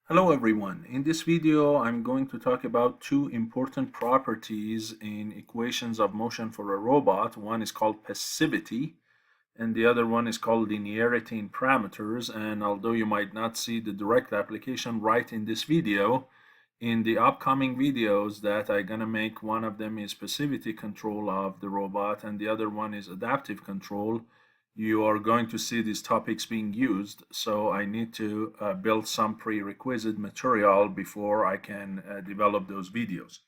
Hello everyone. In this video, I'm going to talk about two important properties in equations of motion for a robot. One is called passivity and the other one is called linearity in parameters. And although you might not see the direct application right in this video, in the upcoming videos that I'm gonna make, one of them is passivity control of the robot and the other one is adaptive control. You are going to see these topics being used, so I need to build some prerequisite material before I can develop those videos.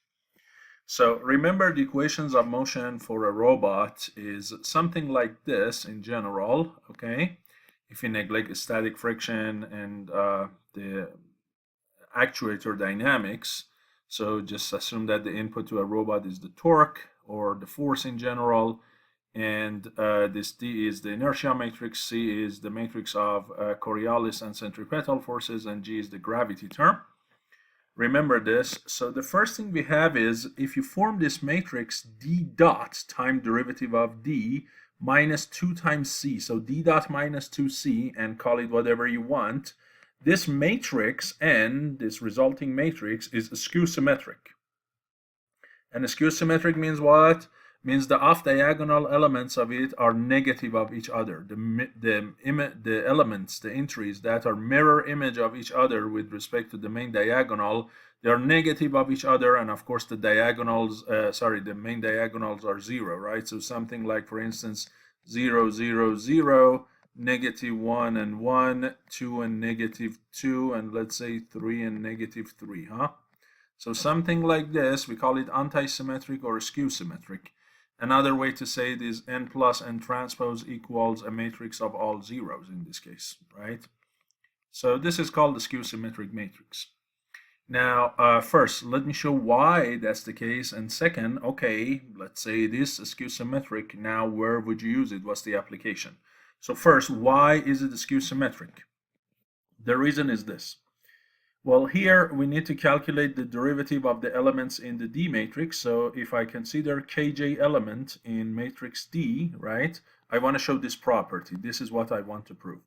So remember, the equations of motion for a robot is something like this in general, okay? If you neglect static friction and the actuator dynamics, so just assume that the input to a robot is the torque or the force in general, and this D is the inertia matrix, C is the matrix of Coriolis and centripetal forces, and G is the gravity term. Remember this. So the first thing we have is, if you form this matrix D dot time derivative of D minus 2 times C, so D dot minus 2C, and call it whatever you want, this matrix N, this resulting matrix, is skew symmetric. And skew symmetric means what? Means the off-diagonal elements of it are negative of each other. The elements, the entries that are mirror image of each other with respect to the main diagonal, they are negative of each other, and of course the diagonals, the main diagonals are zero, right? So something like, for instance, 0, 0, 0, negative 1 and 1, 2 and negative 2, and let's say 3 and negative 3, huh? So something like this, we call it antisymmetric or skew symmetric. Another way to say it is n plus n transpose equals a matrix of all zeros in this case, right? So this is called the skew symmetric matrix. Now, first, let me show why that's the case. And second, okay, let's say it is skew symmetric. Now, where would you use it? What's the application? So first, why is it skew symmetric? The reason is this. Well, here we need to calculate the derivative of the elements in the D matrix. So if I consider kj element in matrix D, right, I want to show this property. This is what I want to prove.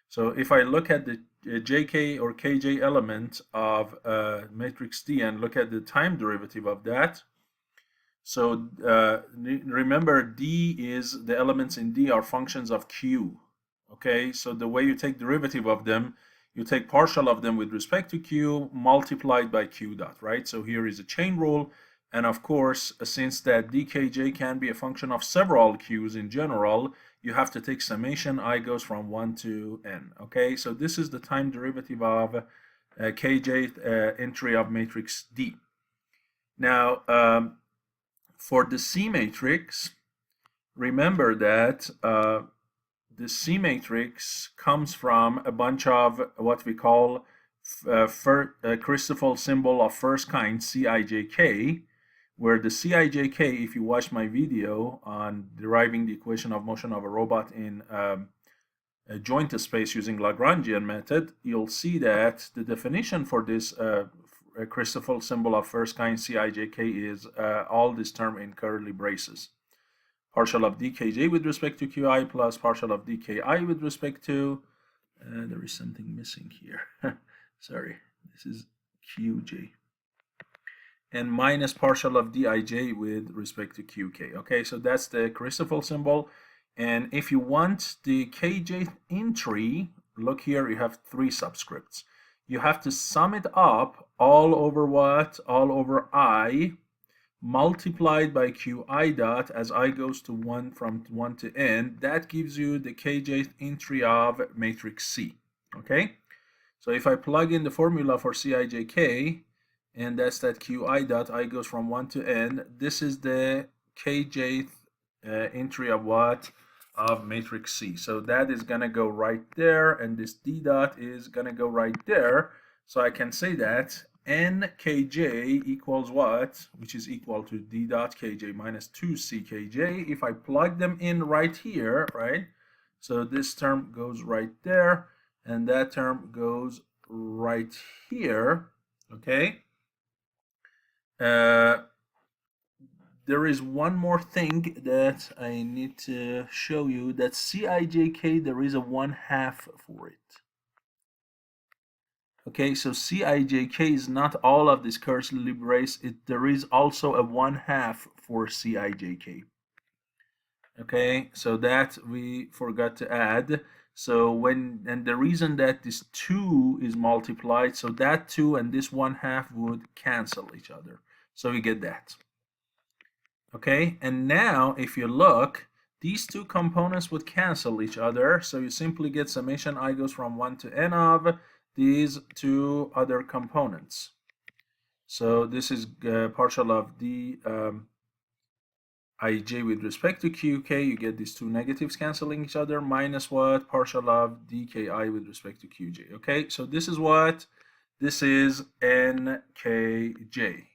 So if I look at the jk or kj element of matrix D and look at the time derivative of that, so remember, D is, the elements in D are functions of Q. Okay, so the way you take derivative of them, you take partial of them with respect to Q multiplied by Q dot, right? So here is a chain rule. And of course, since that dkj can be a function of several Q's in general, you have to take summation. I goes from 1 to n. Okay, so this is the time derivative of kj entry of matrix D. Now, for the C matrix, remember that the C matrix comes from a bunch of what we call Christoffel symbol of first kind, Cijk, where the Cijk, if you watch my video on deriving the equation of motion of a robot in a joint space using Lagrangian method, you'll see that the definition for this Christoffel symbol of first kind, Cijk, is all this term in curly braces. Partial of dkj with respect to qi plus partial of dki with respect to, there is something missing here. Sorry, this is qj. And minus partial of dij with respect to qk. Okay, so that's the Christoffel symbol. And if you want the kj entry, look here, you have 3 subscripts. You have to sum it up all over what? All over I, multiplied by qi dot as I goes to 1 from 1 to n. That gives you the kj entry of matrix C. Okay, so if I plug in the formula for Cijk, and that's that qi dot I goes from 1 to n, this is the kj entry of what? Of matrix C. So that is gonna go right there, and this d dot is gonna go right there. So I can say that nkj equals what? Which is equal to d dot kj minus 2ckj. If I plug them in right here, right? So this term goes right there, and that term goes right here, okay? There is one more thing that I need to show you, that Cijk, there is a 1/2 for it. Okay, so Cijk is not all of this curly brace. There is also a 1/2 for Cijk. Okay, so that we forgot to add. So and the reason that this 2 is multiplied, so that 2 and this 1/2 would cancel each other. So we get that. Okay, and now if you look, these two components would cancel each other. So you simply get summation I goes from 1 to n of these two other components. So this is partial of d ij with respect to qk. You get these two negatives canceling each other, minus what? Partial of dki with respect to qj. Okay, so this is what? This is nkj,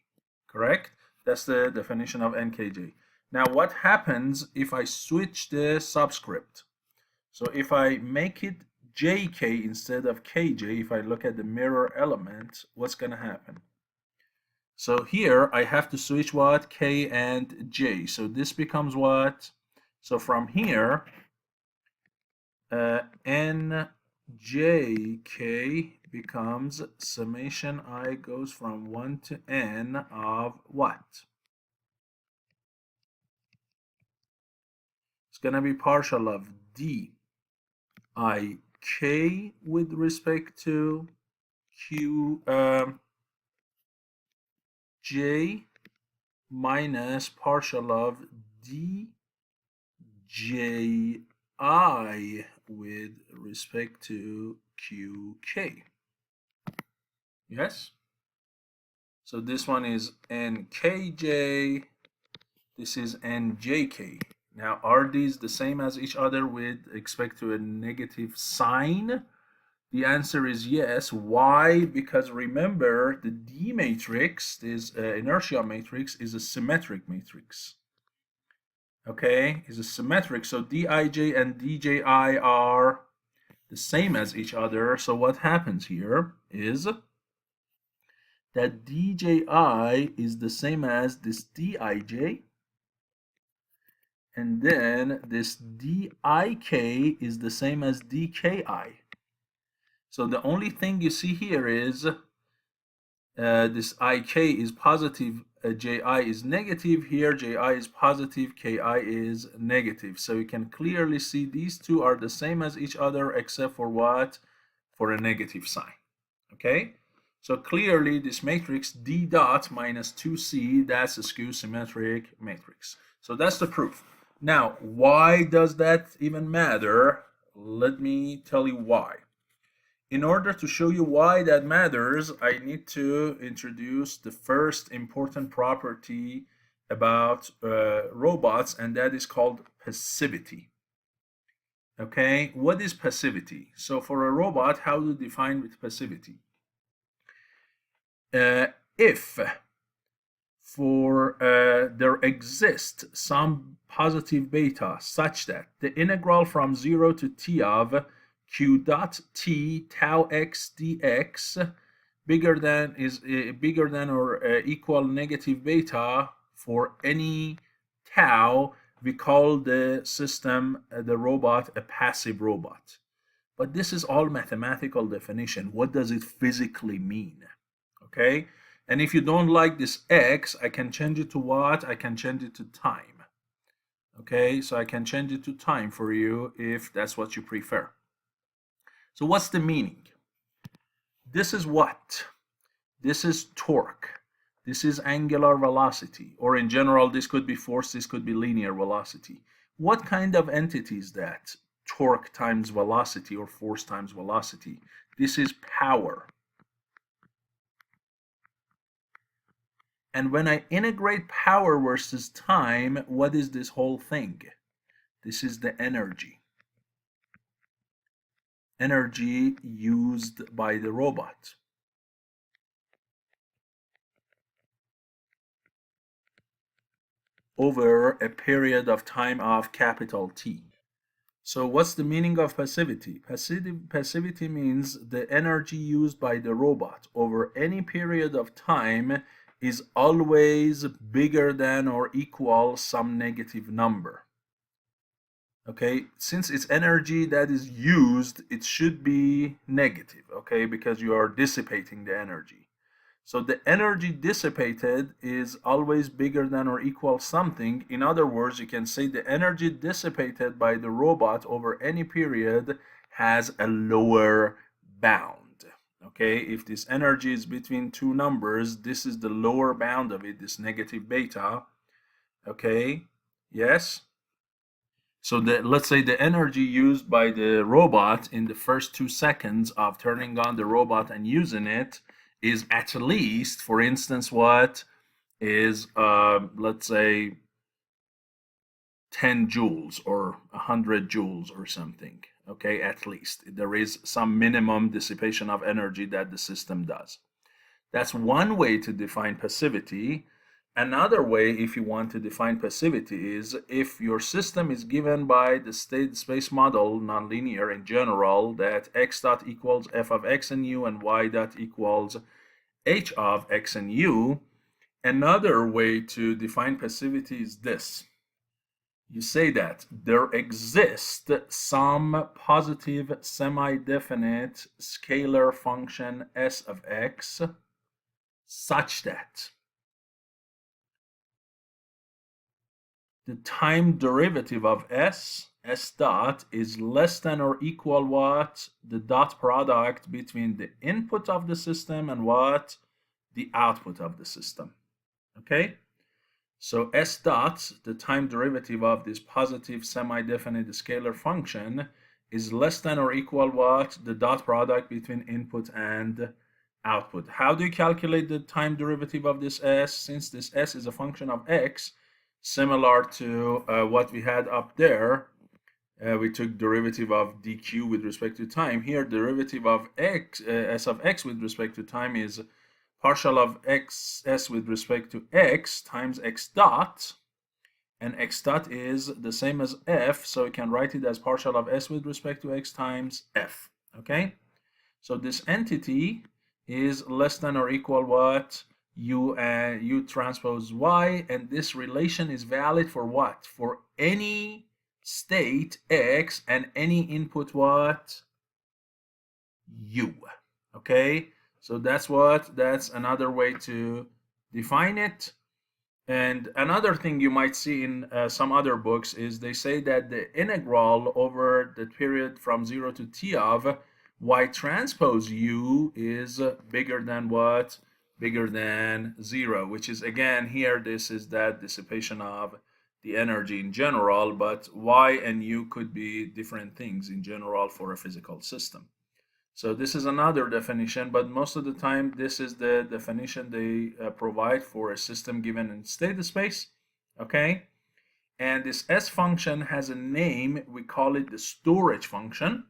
correct? That's the definition of nkj. Now what happens if I switch the subscript? So if I make it jk instead of kj, if I look at the mirror element, what's going to happen? So here I have to switch what? K and j. So this becomes what? So from here, njk becomes summation I goes from 1 to n of what? It's going to be partial of d ik with respect to q j minus partial of dji with respect to qk. Yes? So this one is nkj, this is njk. Now, are these the same as each other with respect to a negative sign? The answer is yes. Why? Because remember, the D matrix, this inertia matrix, is a symmetric matrix. Okay, is a symmetric. So Dij and Dji are the same as each other. So what happens here is that Dji is the same as this Dij, and then this dik is the same as dki. So the only thing you see here is this ik is positive, ji is negative. Here ji is positive, ki is negative. So you can clearly see these two are the same as each other except for what? For a negative sign. Okay? So clearly this matrix D dot minus 2C, that's a skew symmetric matrix. So that's the proof. Now, why does that even matter? Let me tell you why. In order to show you why that matters, I need to introduce the first important property about robots, and that is called passivity. Okay, what is passivity? So for a robot, how to define with passivity? If for there exists some positive beta such that the integral from 0 to t of q dot t tau x dx bigger than or equal negative beta for any tau, we call the system, the robot, a passive robot. But this is all mathematical definition. What does it physically mean? Okay, and if you don't like this x, I can change it to what? I can change it to time. Okay, so I can change it to time for you if that's what you prefer. So what's the meaning? This is what? This is torque. This is angular velocity, or in general, this could be force, this could be linear velocity. What kind of entity is that? Torque times velocity or force times velocity. This is power. And when I integrate power versus time, what is this whole thing? This is the energy. Energy used by the robot. Over a period of time of capital T. So what's the meaning of passivity? Passivity means the energy used by the robot over any period of time is always bigger than or equal some negative number. Okay, since it's energy that is used, it should be negative, okay, because you are dissipating the energy. So the energy dissipated is always bigger than or equal something. In other words, you can say the energy dissipated by the robot over any period has a lower bound. Okay, if this energy is between two numbers, this is the lower bound of it, this negative beta. Okay, yes. So let's say the energy used by the robot in the first 2 seconds of turning on the robot and using it is at least, for instance, what is, let's say, 10 joules or 100 joules or something. Okay, at least. There is some minimum dissipation of energy that the system does. That's one way to define passivity. Another way, if you want to define passivity, is if your system is given by the state space model, nonlinear in general, that x dot equals f of x and u and y dot equals h of x and u. Another way to define passivity is this. You say that there exists some positive semi-definite scalar function s of x such that the time derivative of s dot, is less than or equal what? The dot product between the input of the system and what? The output of the system. Okay? So s dot, the time derivative of this positive semi-definite scalar function, is less than or equal what? The dot product between input and output. How do you calculate the time derivative of this s? Since this s is a function of x, similar to what we had up there, we took derivative of dq with respect to time. Here, derivative of x, s of x with respect to time is partial of x s with respect to x times x dot, and x dot is the same as f, so we can write it as partial of s with respect to x times f. Okay, so this entity is less than or equal what? U transpose y, and this relation is valid for what? For any state x and any input what? U. Okay, so that's another way to define it. And another thing you might see in some other books is they say that the integral over the period from 0 to t of y transpose u is bigger than what? Bigger than 0, which is, again, here this is that dissipation of the energy in general, but y and u could be different things in general for a physical system. So this is another definition, but most of the time this is the definition they provide for a system given in state space. Okay, and this S function has a name. We call it the storage function.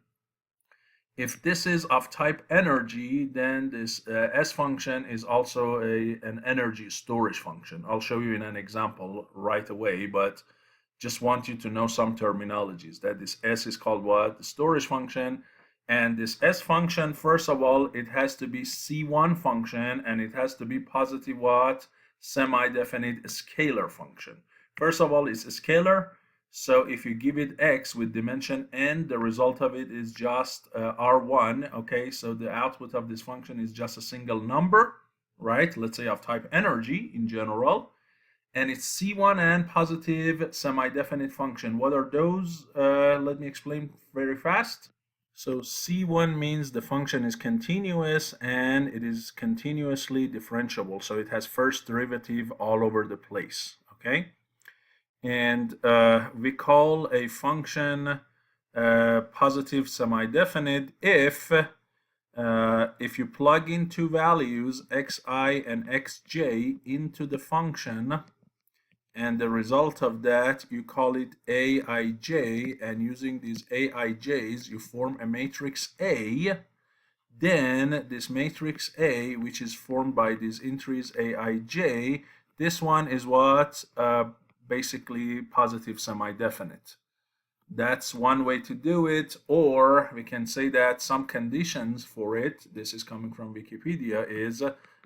If this is of type energy, then this S function is also an energy storage function. I'll show you in an example right away, but just want you to know some terminologies, that this S is called what? The storage function. And this S function, first of all, it has to be C1 function, and it has to be positive what? Semi-definite scalar function. First of all, it's a scalar. So if you give it x with dimension n, the result of it is just R1. Okay, so the output of this function is just a single number, right? Let's say of type energy in general. And it's C1 and positive semi-definite function. What are those? Let me explain very fast. So C1 means the function is continuous and it is continuously differentiable. So it has first derivative all over the place, okay? And we call a function positive semi-definite if you plug in two values, xi and xj, into the function, and the result of that, you call it aij, and using these aij's, you form a matrix A. Then this matrix A, which is formed by these entries aij, this one is what? Basically positive semi-definite. That's one way to do it, or we can say that some conditions for it, this is coming from Wikipedia, is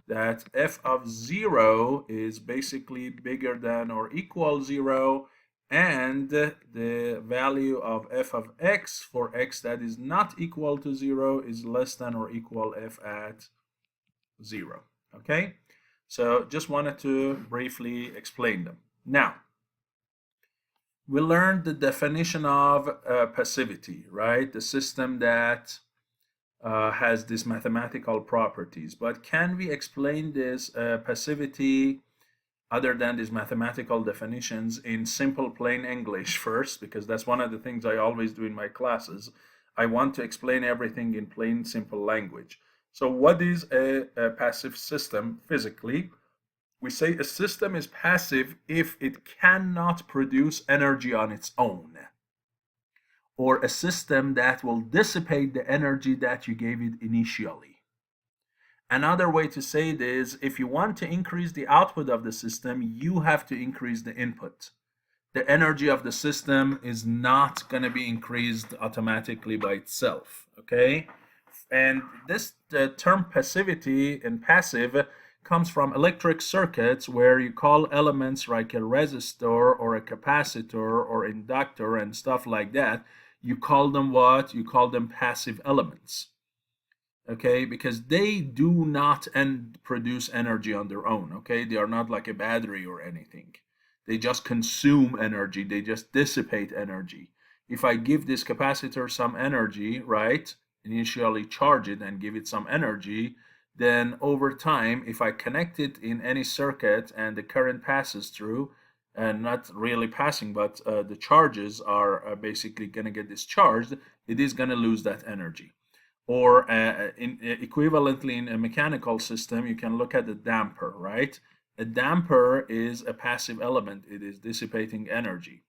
that f of 0 is basically bigger than or equal 0, and the value of f of x for x that is not equal to 0 is less than or equal f at 0. Okay, so just wanted to briefly explain them. Now, we learned the definition of passivity, right? The system that has these mathematical properties. But can we explain this passivity other than these mathematical definitions in simple plain English first? Because that's one of the things I always do in my classes. I want to explain everything in plain simple language. So what is a passive system physically? We say a system is passive if it cannot produce energy on its own, or a system that will dissipate the energy that you gave it initially. Another way to say it is, if you want to increase the output of the system, you have to increase the input. The energy of the system is not going to be increased automatically by itself, okay? And this term passivity and passive comes from electric circuits, where you call elements like a resistor or a capacitor or inductor and stuff like that, you call them what? You call them passive elements. Okay, because they do not produce energy on their own. Okay, they are not like a battery or anything. They just consume energy, they just dissipate energy. If I give this capacitor some energy, right, initially charge it and give it some energy, then over time, if I connect it in any circuit and the current passes through, and not really passing, but the charges are basically going to get discharged, it is going to lose that energy. Or equivalently in a mechanical system, you can look at the damper, right? A damper is a passive element. It is dissipating energy.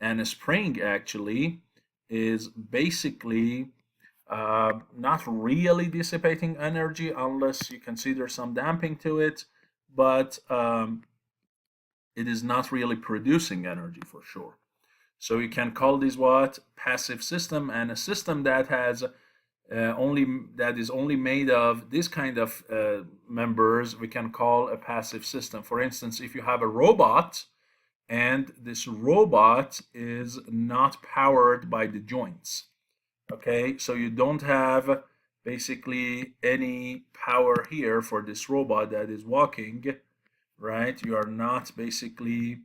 And a spring actually is basically not really dissipating energy unless you consider some damping to it, but it is not really producing energy for sure. So you can call this what? Passive system. And a system that has only made of this kind of members, we can call a passive system. For instance, if you have a robot and this robot is not powered by the joints, okay, so you don't have basically any power here for this robot that is walking, right? You are not basically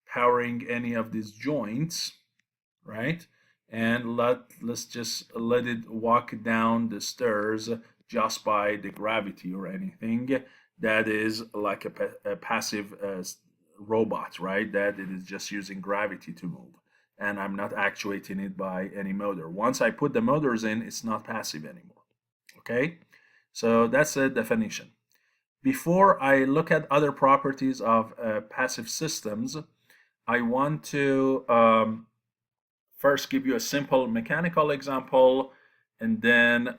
powering any of these joints, right? And let's just let it walk down the stairs just by the gravity or anything. That is like a passive robot, right? That it is just using gravity to move, and I'm not actuating it by any motor. Once I put the motors in, it's not passive anymore. Okay, so that's a definition. Before I look at other properties of passive systems, I want to first give you a simple mechanical example, and then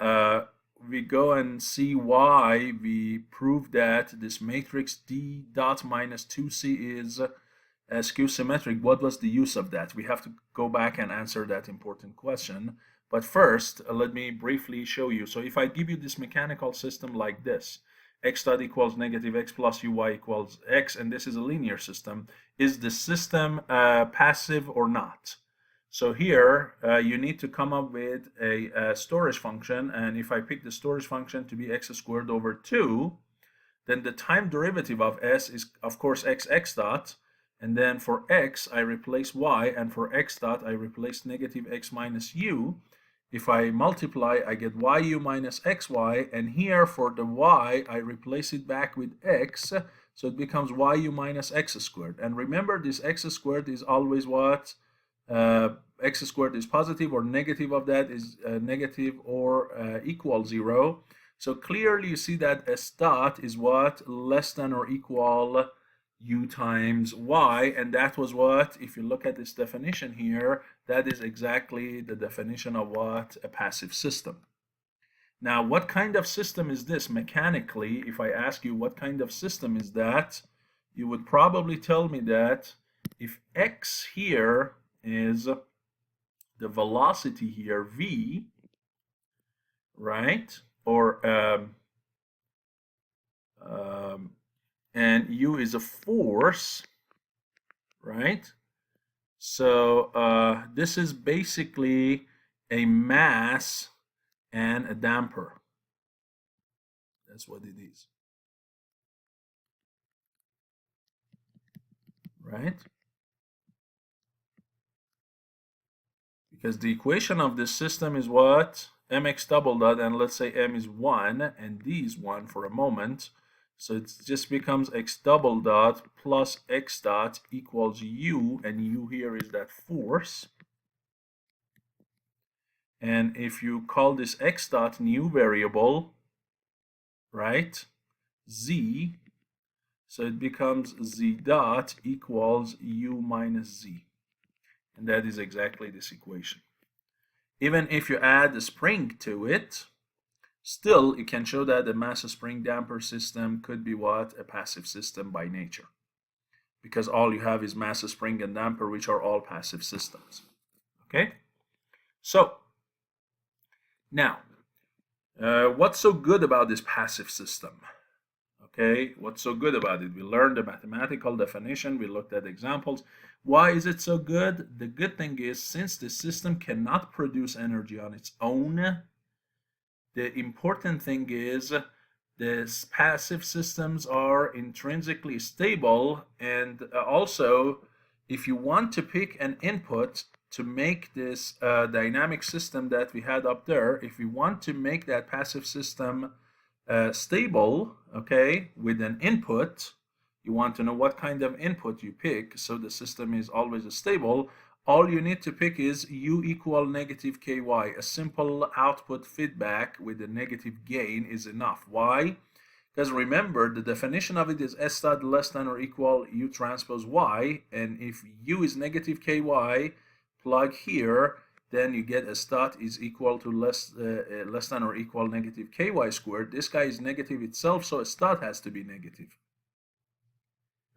we go and see why we prove that this matrix D dot minus 2C is skew symmetric. What was the use of that? We have to go back and answer that important question. But first, let me briefly show you. So if I give you this mechanical system like this, x dot equals negative x plus uy equals x, and this is a linear system, is the system passive or not? So here, you need to come up with a storage function, and if I pick the storage function to be x squared over 2, then the time derivative of s is, of course, x dot, and then for x, I replace y, and for x dot, I replace negative x minus u. If I multiply, I get yu minus xy, and here for the y, I replace it back with x, so it becomes yu minus x squared. And remember, this x squared is always what? X squared is positive, or negative of that is negative or equal 0. So clearly you see that s dot is what? Less than or equal u times y, and that was what? If you look at this definition here, that is exactly the definition of what? A passive system. Now, what kind of system is this mechanically? If I ask you what kind of system is that, you would probably tell me that if x here is the velocity here, v, right? Or and u is a force, right? So this is basically a mass and a damper. That's what it is, right? Because the equation of this system is what? Mx double dot, and let's say m is 1 and d is 1 for a moment. So it just becomes x double dot plus x dot equals u, and u here is that force. And if you call this x dot new variable, right, z, so it becomes z dot equals u minus z. And that is exactly this equation. Even if you add a spring to it, still you can show that the mass spring damper system could be what? A passive system by nature. Because all you have is mass spring and damper, which are all passive systems. Okay? So, now, what's so good about this passive system? Okay, what's so good about it? We learned the mathematical definition, we looked at examples. Why is it so good? The good thing is, since the system cannot produce energy on its own, the important thing is the passive systems are intrinsically stable, and also if you want to pick an input to make this dynamic system that we had up there, if we want to make that passive system stable, okay, with an input, you want to know what kind of input you pick so the system is always stable. All you need to pick is u equal negative ky. A simple output feedback with a negative gain is enough. Why? Because remember, the definition of it is s dot less than or equal u transpose y, and if u is negative ky, plug here, then you get s dot is equal to less than or equal negative ky squared. This guy is negative itself, so s dot has to be negative,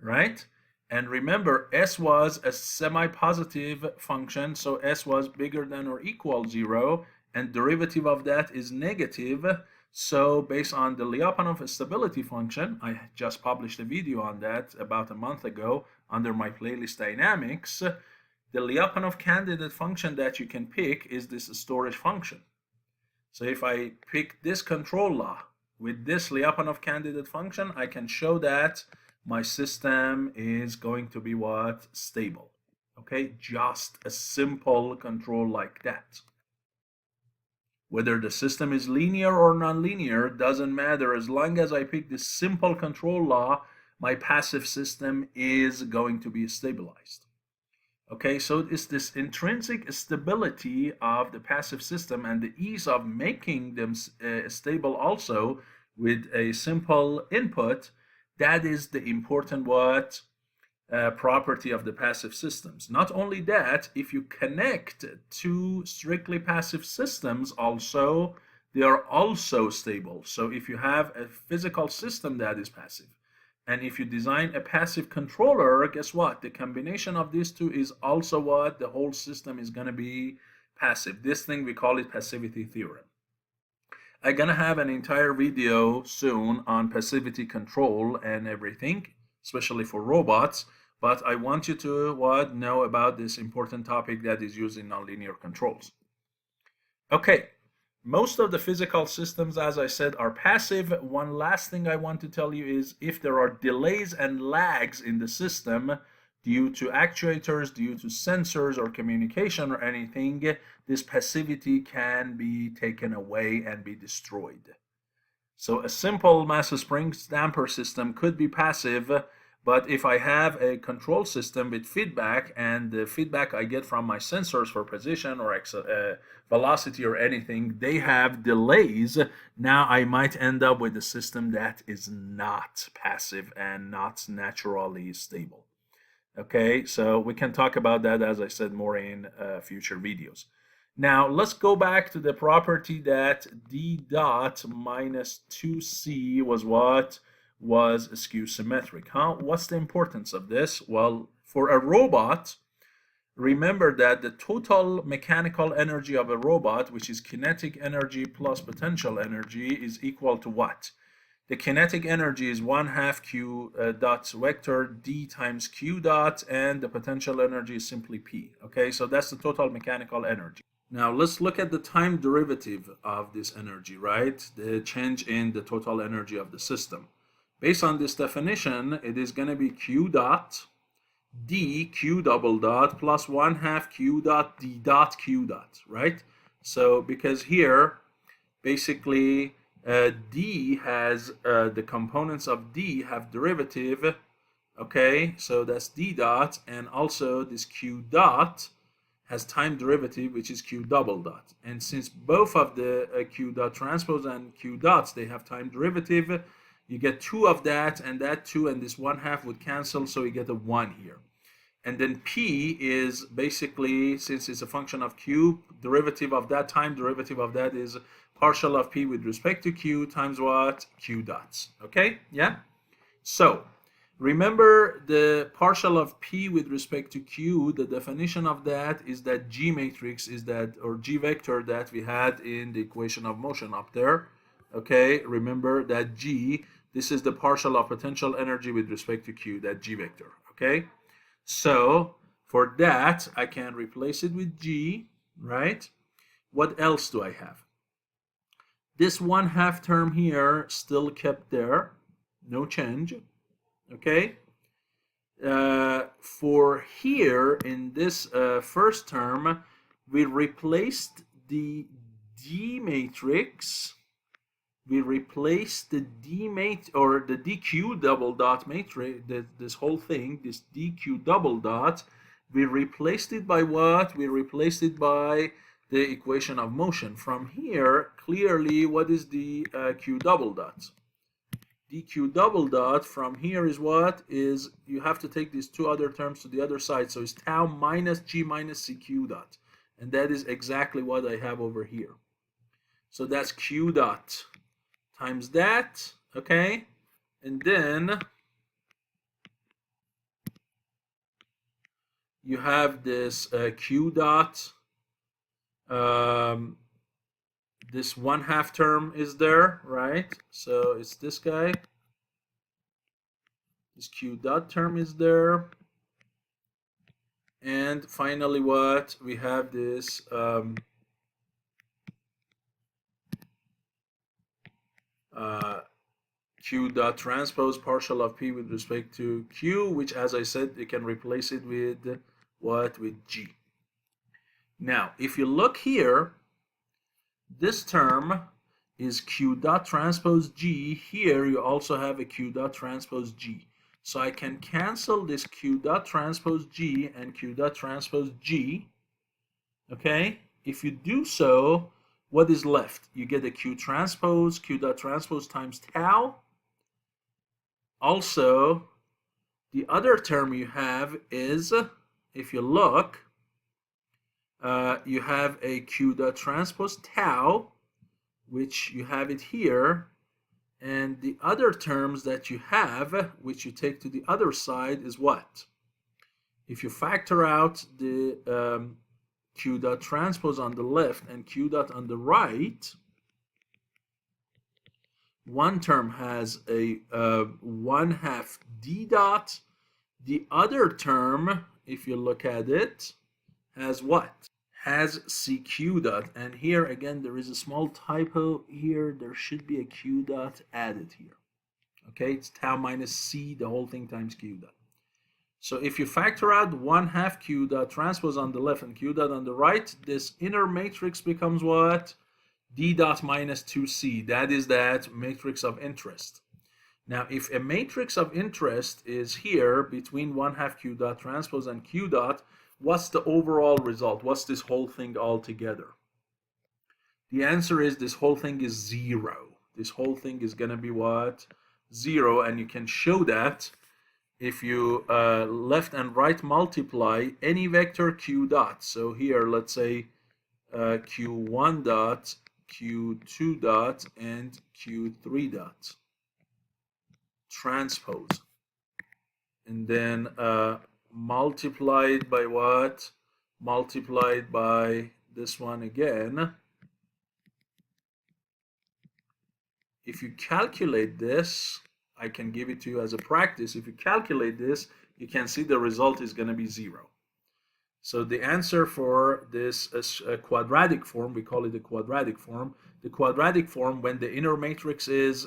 right? And remember, s was a semi-positive function, so s was bigger than or equal 0, and derivative of that is negative. So based on the Lyapunov stability function, I just published a video on that about a month ago under my playlist Dynamics. The Lyapunov candidate function that you can pick is this storage function. So if I pick this control law with this Lyapunov candidate function, I can show that my system is going to be what? Stable. Okay, just a simple control like that. Whether the system is linear or nonlinear doesn't matter. As long as I pick this simple control law, my passive system is going to be stabilized. Okay, so it's this intrinsic stability of the passive system and the ease of making them stable also with a simple input. That is the important what? Property of the passive systems. Not only that, if you connect two strictly passive systems also, they are also stable. So if you have a physical system that is passive, and if you design a passive controller, guess what? The combination of these two is also what? The whole system is going to be passive. This thing, we call it passivity theorem. I'm going to have an entire video soon on passivity control and everything, especially for robots. But I want you to know about this important topic that is used in nonlinear controls. Okay, most of the physical systems, as I said, are passive. One last thing I want to tell you is if there are delays and lags in the system due to actuators, due to sensors or communication or anything, this passivity can be taken away and be destroyed. So a simple mass spring damper system could be passive, but if I have a control system with feedback, and the feedback I get from my sensors for position or velocity or anything, they have delays, now I might end up with a system that is not passive and not naturally stable. Okay, so we can talk about that, as I said, more in future videos. Now, let's go back to the property that d dot minus 2c was what? Was skew symmetric. What's the importance of this? Well, for a robot, remember that the total mechanical energy of a robot, which is kinetic energy plus potential energy, is equal to what? the kinetic energy is 1/2 q dot vector d times q dot, and the potential energy is simply p. Okay, so that's the total mechanical energy. Now let's look at the time derivative of this energy, right? The change in the total energy of the system. Based on this definition, it is going to be q dot d q double dot plus 1/2 q dot d dot q dot, right? So because here basically d has the components of d have derivative, okay, so that's d dot, and also this q dot has time derivative, which is q double dot. And since both of the q dot transpose and q dots, they have time derivative, you get 2 of that, and that 2 and this 1/2 would cancel, so you get a 1 here. And then p is basically, since it's a function of q, derivative of that, time derivative of that is partial of p with respect to q times what? Q dots. Okay, yeah? So remember the partial of p with respect to q, the definition of that is that G matrix is that, or G vector that we had in the equation of motion up there. Okay, remember that G, this is the partial of potential energy with respect to q, that G vector. Okay, so for that I can replace it with G, right? What else do I have? This 1/2 term here still kept there, no change. Okay, for here in this first term, we replaced the D matrix. We replaced the D or the DQ double dot matrix. This whole thing, this DQ double dot, we replaced it by what? We replaced it by the equation of motion. From here, clearly, what is the Q double dot? dq double dot from here is what? Is you have to take these 2 other terms to the other side, so it's tau minus g minus cq dot, and that is exactly what I have over here. So that's q dot times that, okay, and then you have this q dot, this 1/2 term is there, right? So it's this guy. This q dot term is there. And finally, what? We have this q dot transpose partial of p with respect to q, which, as I said, you can replace it with what? With g. Now, if you look here, this term is q dot transpose g. Here you also have a q dot transpose g. So I can cancel this q dot transpose g and q dot transpose g. Okay, if you do so, what is left? You get a q dot transpose times tau. Also, the other term you have is, if you look, you have a q dot transpose tau, which you have it here, and the other terms that you have, which you take to the other side, is what? If you factor out the q dot transpose on the left and q dot on the right, one term has a 1/2 d dot. The other term, if you look at it, has what? Has cq dot. And here again, there is a small typo here. There should be a q dot added here. Okay, it's tau minus c, the whole thing, times q dot. So if you factor out 1/2 q dot transpose on the left and q dot on the right, this inner matrix becomes what? D dot minus 2c. That is that matrix of interest. Now, if a matrix of interest is here between 1/2 q dot transpose and q dot, what's the overall result? What's this whole thing altogether? The answer is this whole thing is 0. This whole thing is going to be what? 0, and you can show that if you left and right multiply any vector q dot. So here, let's say q1 dot, q2 dot, and q3 dot transpose, and then multiplied by what? Multiplied by this one again if you calculate this, I can give it to you as a practice. If you calculate this, you can see the result is going to be 0. So the answer for this quadratic form, we call it a quadratic form. The quadratic form, when the inner matrix is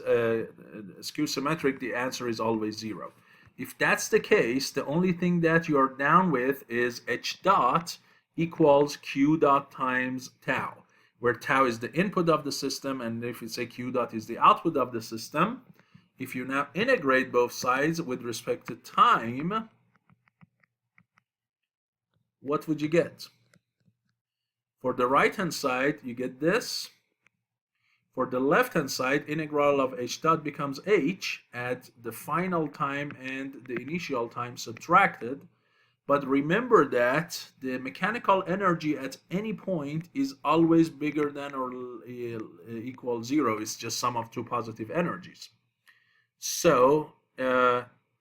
skew symmetric, the answer is always 0. If that's the case, the only thing that you're down with is h dot equals q dot times tau, where tau is the input of the system, and if you say q dot is the output of the system, if you now integrate both sides with respect to time, what would you get? For the right-hand side, you get this. For the left-hand side, integral of h dot becomes h at the final time and the initial time subtracted. But remember that the mechanical energy at any point is always bigger than or equal 0. It's just sum of two positive energies. So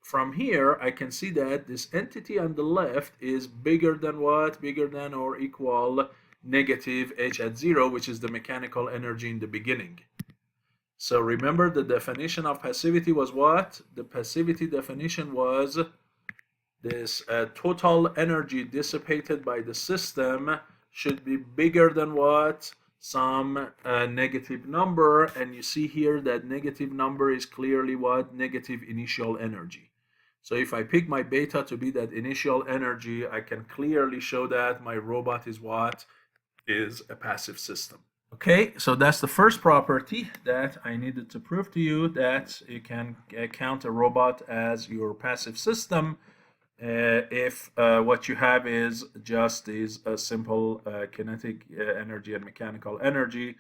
from here, I can see that this entity on the left is bigger than what? Bigger than or equal negative h at 0, which is the mechanical energy in the beginning. So remember, the definition of passivity was what? The passivity definition was this total energy dissipated by the system should be bigger than what? Some negative number. And you see here that negative number is clearly what? Negative initial energy. So if I pick my beta to be that initial energy, I can clearly show that my robot is what? Is a passive system. Okay, so that's the first property that I needed to prove to you, that you can count a robot as your passive system if what you have is just these simple kinetic energy and mechanical energy,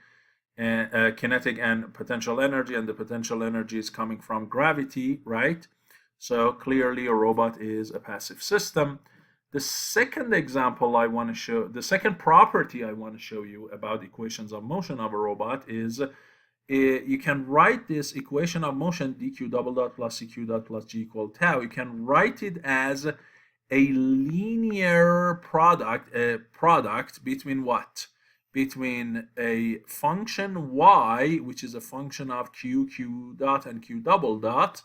kinetic and potential energy, and the potential energy is coming from gravity, right? So clearly a robot is a passive system. The second example I want to show, the second property I want to show you about equations of motion of a robot is you can write this equation of motion dq double dot plus cq dot plus g equal tau. You can write it as a linear product between what? Between a function y, which is a function of q dot and q double dot,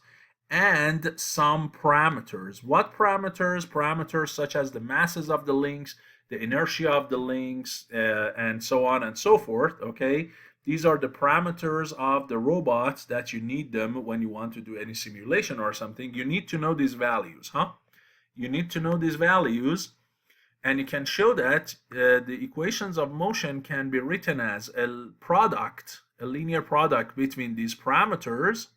and some parameters. What parameters? Parameters such as the masses of the links, the inertia of the links, and so on and so forth, okay? These are the parameters of the robots that you need them when you want to do any simulation or something. You need to know these values, huh? You need to know these values, and you can show that the equations of motion can be written as a product, a linear product between these parameters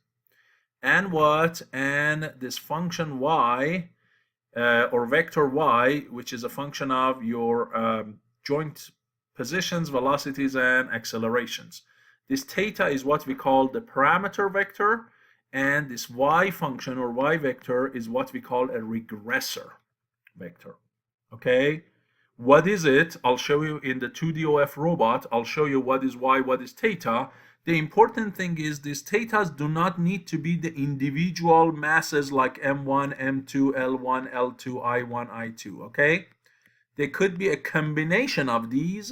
and what? And this function y, or vector y, which is a function of your joint positions, velocities, and accelerations. This theta is what we call the parameter vector, and this y function or y vector is what we call a regressor vector. Okay? What is it? I'll show you in the 2DOF robot. I'll show you what is y, what is theta. The important thing is these thetas do not need to be the individual masses like M1, M2, L1, L2, I1, I2, okay? They could be a combination of these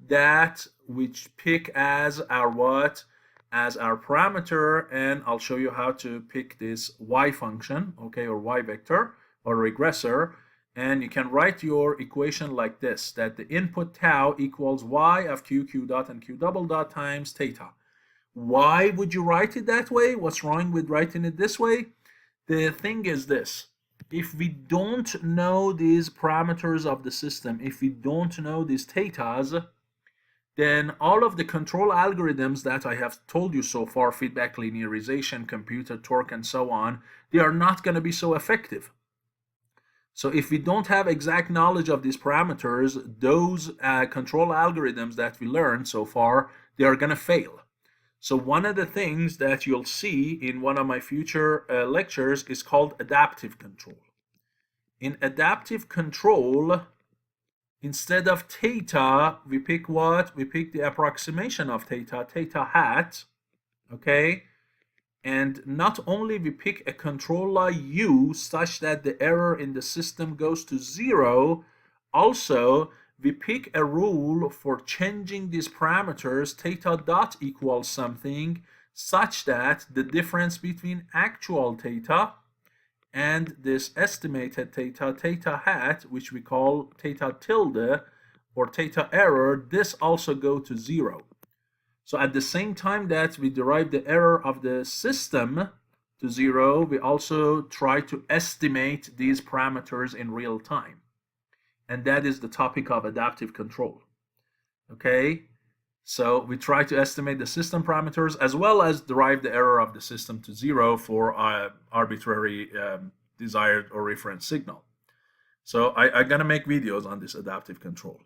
that which pick as our what? As our parameter, and I'll show you how to pick this y function, okay, or y vector or regressor. And you can write your equation like this, that the input tau equals y of q dot and q double dot times theta. Why would you write it that way? What's wrong with writing it this way? The thing is this. If we don't know these parameters of the system, if we don't know these thetas, then all of the control algorithms that I have told you so far, feedback linearization, computed torque, and so on, they are not going to be so effective. So if we don't have exact knowledge of these parameters, those control algorithms that we learned so far, they are going to fail. So one of the things that you'll see in one of my future lectures is called adaptive control. In adaptive control, instead of theta, we pick what? We pick the approximation of theta, theta hat, okay? And not only we pick a control law u such that the error in the system goes to 0, also we pick a rule for changing these parameters, theta dot equals something, such that the difference between actual theta and this estimated theta, theta hat, which we call theta tilde or theta error, this also go to 0. So at the same time that we derive the error of the system to 0, we also try to estimate these parameters in real time. And that is the topic of adaptive control. Okay, so we try to estimate the system parameters as well as derive the error of the system to 0 for arbitrary desired or reference signal. So I'm gonna make videos on this adaptive control.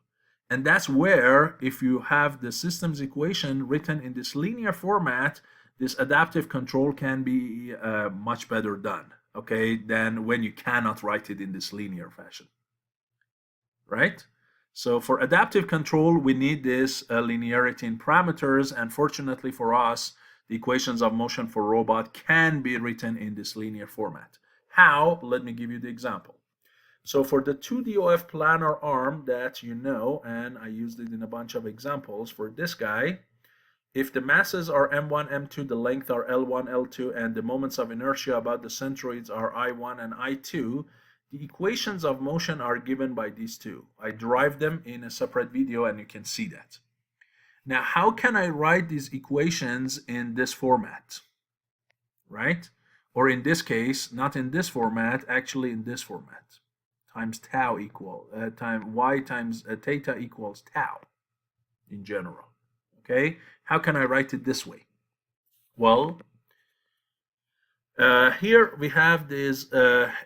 And that's where, if you have the system's equation written in this linear format, this adaptive control can be much better done, okay, than when you cannot write it in this linear fashion, right? So for adaptive control, we need this linearity in parameters, and fortunately for us, the equations of motion for robot can be written in this linear format. How? Let me give you the example. So for the 2DOF planar arm that you know, and I used it in a bunch of examples, for this guy, if the masses are M1, M2, the length are L1, L2, and the moments of inertia about the centroids are I1 and I2, the equations of motion are given by these two. I derived them in a separate video and you can see that. Now, how can I write these equations in this format, right? Or in this case, not in this format, actually in this format. Times tau equal, y times theta equals tau in general, okay? How can I write it this way? Well, here we have these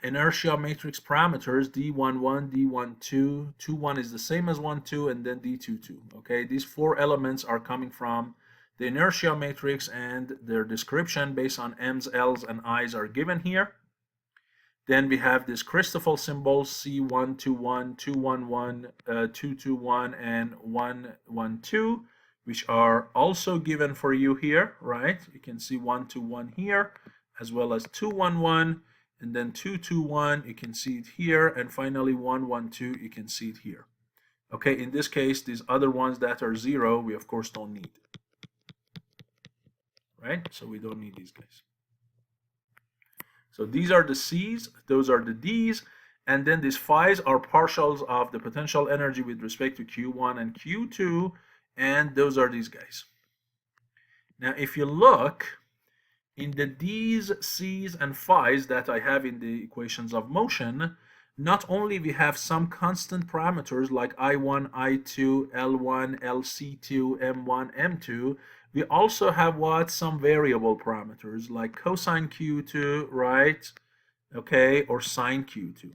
inertia matrix parameters, D11, D12, 21 is the same as 12, and then D22, okay? These 4 elements are coming from the inertia matrix, and their description based on M's, L's, and I's are given here. Then we have this Christoffel symbols, C121, 211, 221, and 112, which are also given for you here, right? You can see 121 here, as well as 211, and then 221, you can see it here, and finally 112, you can see it here. Okay, in this case, these other ones that are 0, we of course don't need, right? So we don't need these guys. So these are the C's, those are the D's, and then these phi's are partials of the potential energy with respect to Q1 and Q2, and those are these guys. Now, if you look in the D's, C's, and phi's that I have in the equations of motion, not only we have some constant parameters like I1, I2, L1, LC2, M1, M2, we also have what? Some variable parameters like cosine Q2, right? Okay, or sine Q2,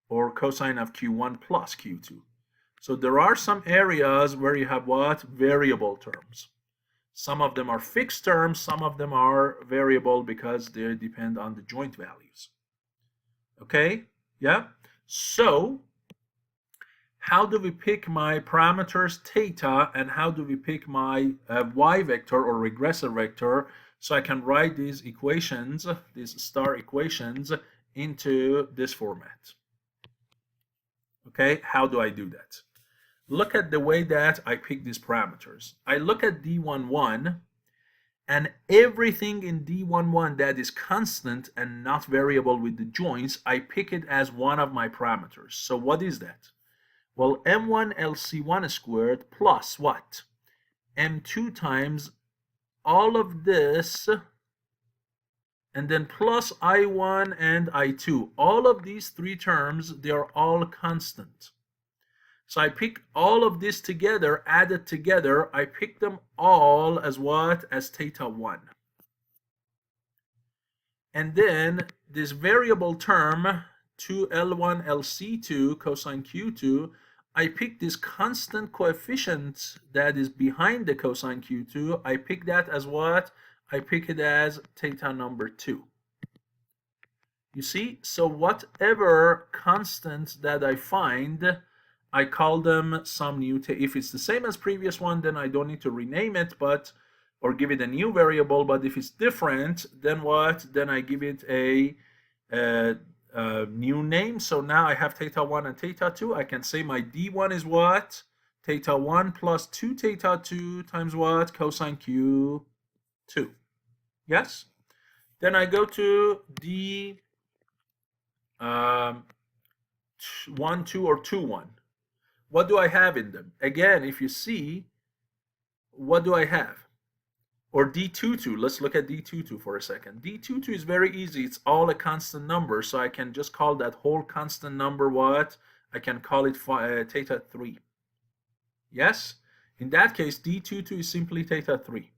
or cosine of Q1 plus Q2. So there are some areas where you have what? Variable terms. Some of them are fixed terms, some of them are variable because they depend on the joint values. Okay, yeah? So how do we pick my parameters theta, and how do we pick my y vector or regressive vector, so I can write these equations, these star equations, into this format? Okay, how do I do that? Look at the way that I pick these parameters. I look at D11, and everything in D11 that is constant and not variable with the joints, I pick it as one of my parameters. So what is that? Well, M1 LC1 squared plus what? M2 times all of this, and then plus I1 and I2. All of these 3 terms, they are all constant. So I pick all of this together, added together, I pick them all as what? As theta 1. And then this variable term, 2L1 LC2 cosine Q2, I pick this constant coefficient that is behind the cosine Q2, I pick that as what? I pick it as theta number 2. You see, so whatever constant that I find, I call them some new, if it's the same as previous one, then I don't need to rename it, but, or give it a new variable, but if it's different, then what? Then I give it a new name. So now I have theta 1 and theta 2. I can say my D1 is what? Theta 1 plus 2 theta 2 times what? Cosine Q2. 2. Yes? Then I go to D 1, 2, or 2, 1. What do I have in them? Again, if you see, what do I have? Or D22, let's look at D22 for a second. D22 is very easy. It's all a constant number, so I can just call that whole constant number what? I can call it theta 3. Yes? In that case, D22 is simply theta 3.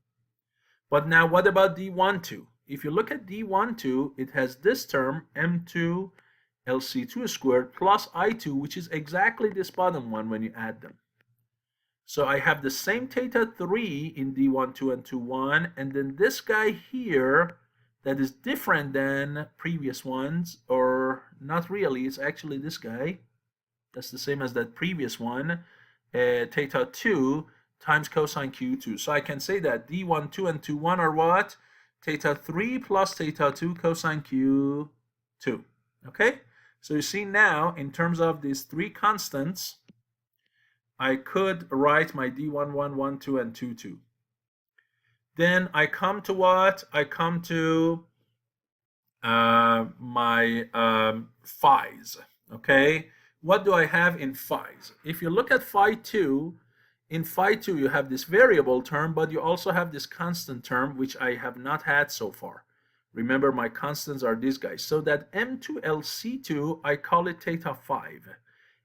But now what about D12? If you look at D12, it has this term, M2 LC2 squared plus I2, which is exactly this bottom one when you add them. So I have the same theta 3 in D12 and 21, and then this guy here that is different than previous ones, or not really, it's actually this guy. That's the same as that previous one, theta 2 times cosine Q2. So I can say that D12 and 21 are what? Theta 3 plus theta 2 cosine Q2. Okay? So you see now, in terms of these three constants, I could write my D11, 1, 2, and 2, 2. Then I come to what? I come to my phi's. Okay? What do I have in phi's? If you look at phi 2, in phi 2 you have this variable term, but you also have this constant term, which I have not had so far. Remember, my constants are these guys. So that M2LC2, I call it theta 5.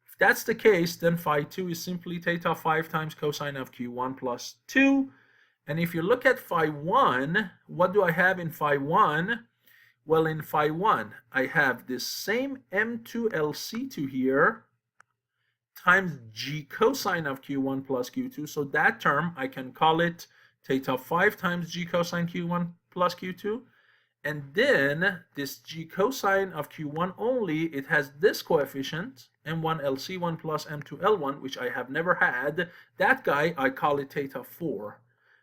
If that's the case, then phi 2 is simply theta 5 times cosine of Q1 plus 2. And if you look at phi 1, what do I have in phi 1? Well, in phi 1, I have this same M2LC2 here times G cosine of Q1 plus Q2. So that term, I can call it theta 5 times G cosine Q1 plus Q2. And then this G cosine of Q1 only, it has this coefficient, M1 LC1 plus M2 L1, which I have never had. That guy, I call it theta 4.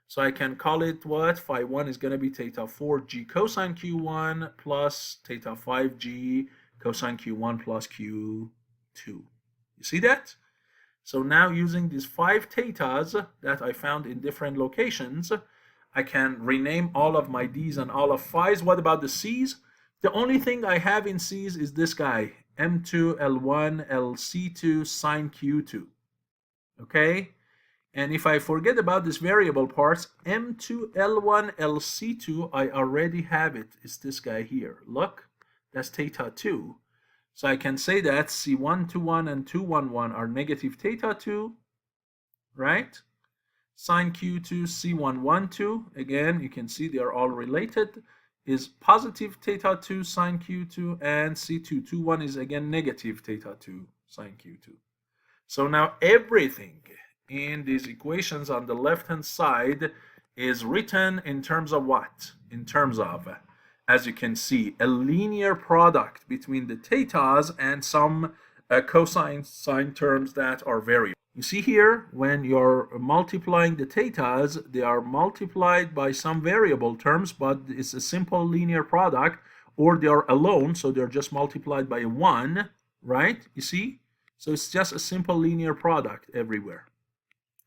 So I can call it what? Phi 1 is going to be theta 4 G cosine Q1 plus theta 5 G cosine Q1 plus Q2. You see that? So now using these 5 thetas that I found in different locations, I can rename all of my D's and all of phi's. What about the C's? The only thing I have in C's is this guy, M2 L1 LC2 sine Q2. Okay? And if I forget about this variable parts, M2 L1 LC2, I already have it. It's this guy here. Look, that's theta 2. So I can say that C121 and 211 are negative theta 2, right? Sine Q2 C112, again, you can see they are all related, is positive theta 2 sine Q2, and C221 is again negative theta 2 sine Q2. So now everything in these equations on the left-hand side is written in terms of what? In terms of, as you can see, a linear product between the thetas and some cosine sine terms that are variable. You see here, when you're multiplying the thetas, they are multiplied by some variable terms, but it's a simple linear product, or they are alone, so they're just multiplied by 1, right? You see? So it's just a simple linear product everywhere,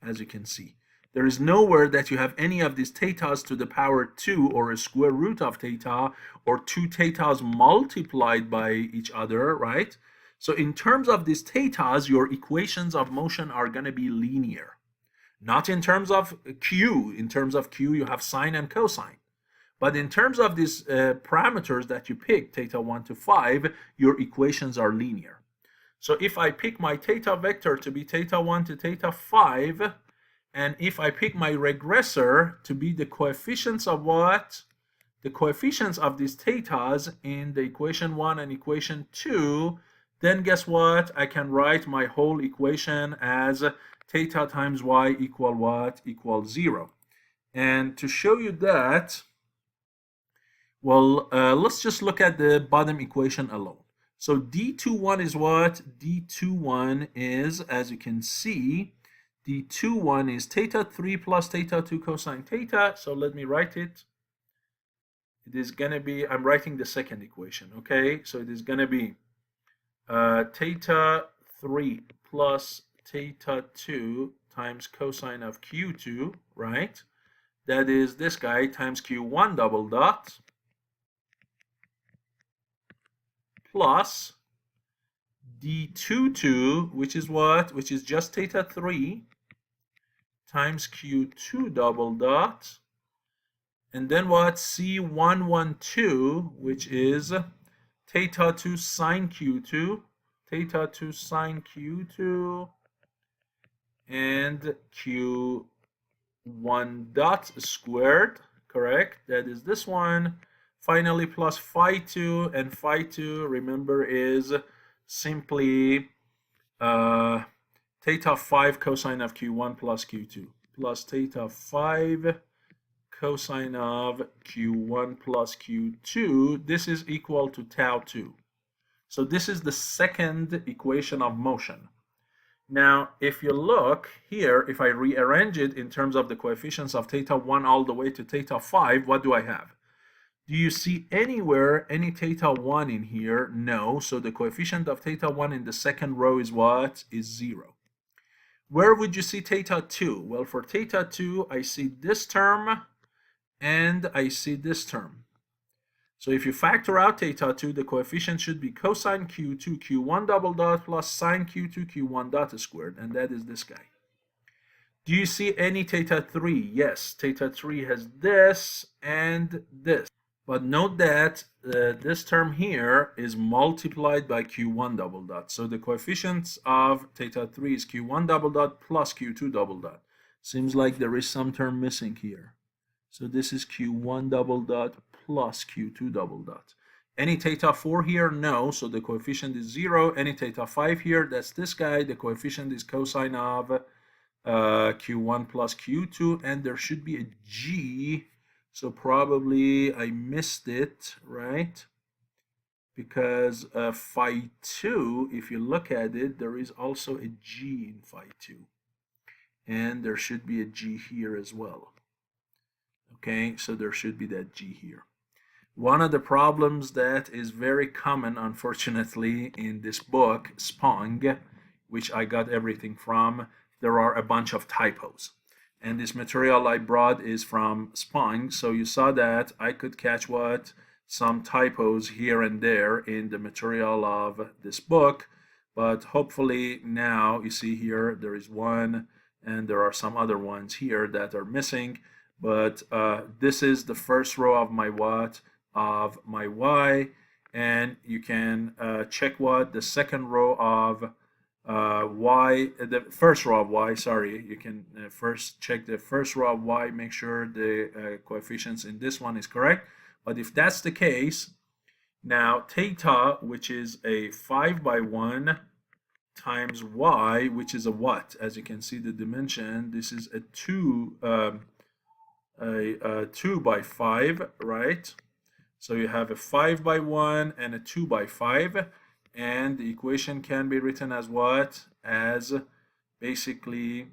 as you can see. There is nowhere that you have any of these thetas to the power 2 or a square root of theta or 2 thetas multiplied by each other, right? So in terms of these thetas, your equations of motion are going to be linear. Not in terms of Q. In terms of Q, you have sine and cosine. But in terms of these parameters that you pick, theta 1 to 5, your equations are linear. So if I pick my theta vector to be theta 1 to theta 5, and if I pick my regressor to be the coefficients of what? The coefficients of these thetas in the equation 1 and equation 2, then guess what? I can write my whole equation as theta times y equal what? Equals 0. And to show you that, well, let's just look at the bottom equation alone. So D21 is what? D21 is, as you can see, D21 is theta 3 plus theta 2 cosine theta. So let me write it. It is going to be, I'm writing the second equation, okay? So it is going to be theta 3 plus theta 2 times cosine of Q2, right? that is this guy, times Q1 double dot plus D22, which is what? Which is just theta 3 times Q2 double dot, and then what? C112, which is theta 2 sine Q2, theta 2 sine Q2, and Q1 dot squared, correct? That is this one. Finally, plus phi 2, and phi 2, remember, is simply theta 5 cosine of Q1 plus Q2, plus theta 5 cosine of Q1 plus Q2. This is equal to tau 2. So this is the second equation of motion. Now, if you look here, if I rearrange it in terms of the coefficients of theta 1 all the way to theta 5, what do I have? Do you see anywhere any theta 1 in here? No. So the coefficient of theta 1 in the second row is what? Is 0. Where would you see theta 2? Well, for theta 2, I see this term and I see this term. So if you factor out theta 2, the coefficient should be cosine Q2 Q1 double dot plus sine Q2 Q1 dot squared, and that is this guy. Do you see any theta 3? Yes, theta 3 has this and this. But note that this term here is multiplied by Q1 double dot. So the coefficients of theta 3 is Q1 double dot plus Q2 double dot. Seems like there is some term missing here. So this is Q1 double dot plus Q2 double dot. Any theta 4 here? No. So the coefficient is 0. Any theta 5 here? That's this guy. The coefficient is cosine of Q1 plus Q2. And there should be a G. So probably I missed it, right? Because phi 2, if you look at it, there is also a G in phi 2. And there should be a G here as well. Okay, so there should be that G here. One of the problems that is very common, unfortunately, in this book, Spong, which I got everything from, there are a bunch of typos. And this material I brought is from Spong, so you saw that I could catch what? Some typos here and there in the material of this book, but hopefully now you see here there is one, and there are some other ones here that are missing. But this is the first row of my what? Of my y, and you can check what? The second row of y, the first row of y, sorry. You can first check the first row of y, make sure the coefficients in this one is correct. But if that's the case, now theta, which is a 5 by 1 times y, which is a what? As you can see the dimension, this is a 2 by 5, right? So you have a 5 by 1 and a 2 by 5, and the equation can be written as what? As basically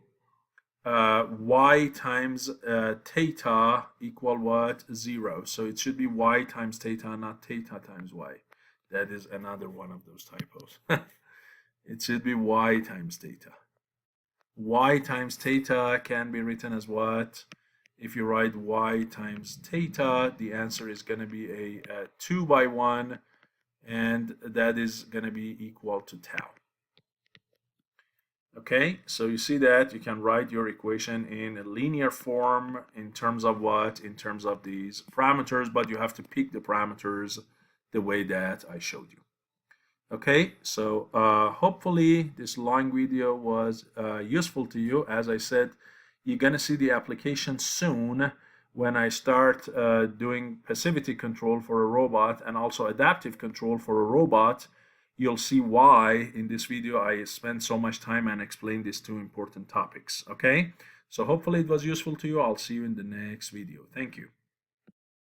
y times theta equal what? 0. So it should be y times theta, not theta times y. That is another one of those typos. It should be y times theta. Y times theta can be written as what? If you write y times theta, the answer is going to be a 2 by 1, and that is going to be equal to tau. Okay, so you see that you can write your equation in a linear form in terms of what? In terms of these parameters, but you have to pick the parameters the way that I showed you. Okay, so hopefully this long video was useful to you. As I said, you're going to see the application soon when I start doing passivity control for a robot and also adaptive control for a robot. You'll see why in this video I spent so much time and explained these two important topics. Okay, so hopefully it was useful to you. I'll see you in the next video. Thank you.